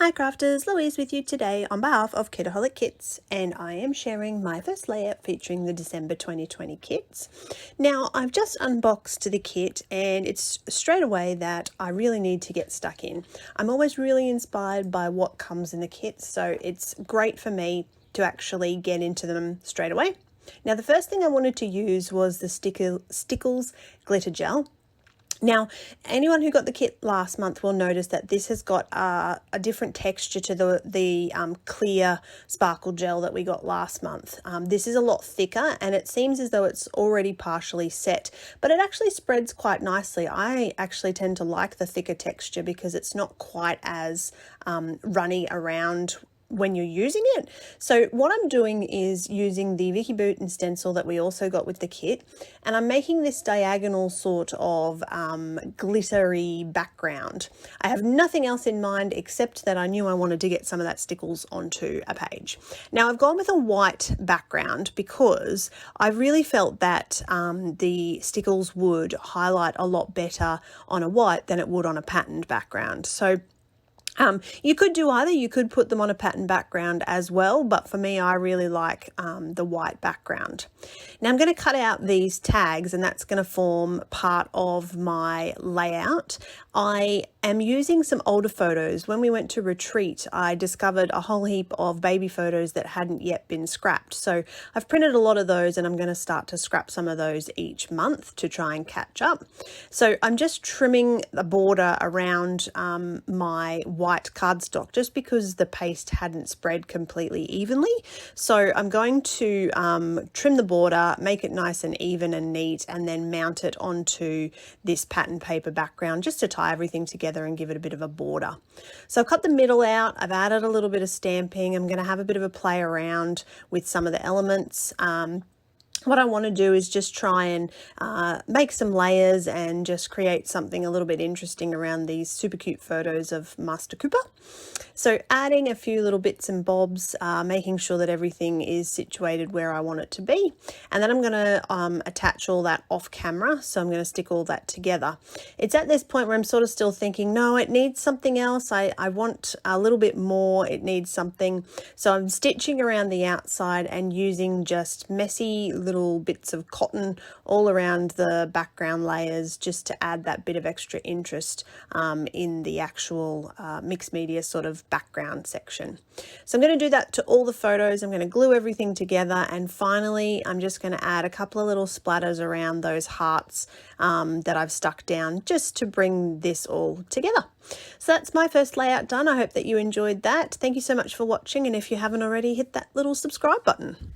Hi crafters, Louise with you today on behalf of Kitaholic Kits, and I am sharing my first layout featuring the December 2020 kits. Now I've just unboxed the kit and it's straight away that I really need to get stuck in. I'm always really inspired by what comes in the kit, so it's great for me to actually get into them straight away. Now the first thing I wanted to use was the Stickles glitter gel. Now, anyone who got the kit last month will notice that this has got a different texture to the clear sparkle gel that we got last month. This is a lot thicker and it seems as though it's already partially set, but it actually spreads quite nicely. I actually tend to like the thicker texture because it's not quite as runny around when you're using it. So what I'm doing is using the Vicky Boughton stencil that we also got with the kit, and I'm making this diagonal sort of glittery background. I have nothing else in mind except that I knew I wanted to get some of that stickles onto a page. Now I've gone with a white background because I really felt that the stickles would highlight a lot better on a white than it would on a patterned background. So you could do either. You could put them on a pattern background as well, but for me, I really like the white background. Now I'm going to cut out these tags and that's going to form part of my layout. I am using some older photos. When we went to retreat, I discovered a whole heap of baby photos that hadn't yet been scrapped. So I've printed a lot of those and I'm going to start to scrap some of those each month to try and catch up. So I'm just trimming the border around my white cardstock just because the paste hadn't spread completely evenly. So I'm going to trim the border, make it nice and even and neat, and then mount it onto this pattern paper background just to tie everything together and give it a bit of a border. So I've cut the middle out, I've added a little bit of stamping, I'm going to have a bit of a play around with some of the elements. What I want to do is just try and make some layers and just create something a little bit interesting around these super cute photos of Master Cooper. So adding a few little bits and bobs, making sure that everything is situated where I want it to be. And then I'm going to attach all that off camera. So I'm going to stick all that together. It's at this point where I'm sort of still thinking, no, it needs something else. I want a little bit more. It needs something. So I'm stitching around the outside and using just messy little bits of cotton all around the background layers just to add that bit of extra interest in the actual mixed media sort of background section. So I'm going to do that to all the photos. I'm going to glue everything together, and finally I'm just going to add a couple of little splatters around those hearts that I've stuck down just to bring this all together. So that's my first layout done. I hope that you enjoyed that. Thank you so much for watching, and if you haven't already, hit that little subscribe button.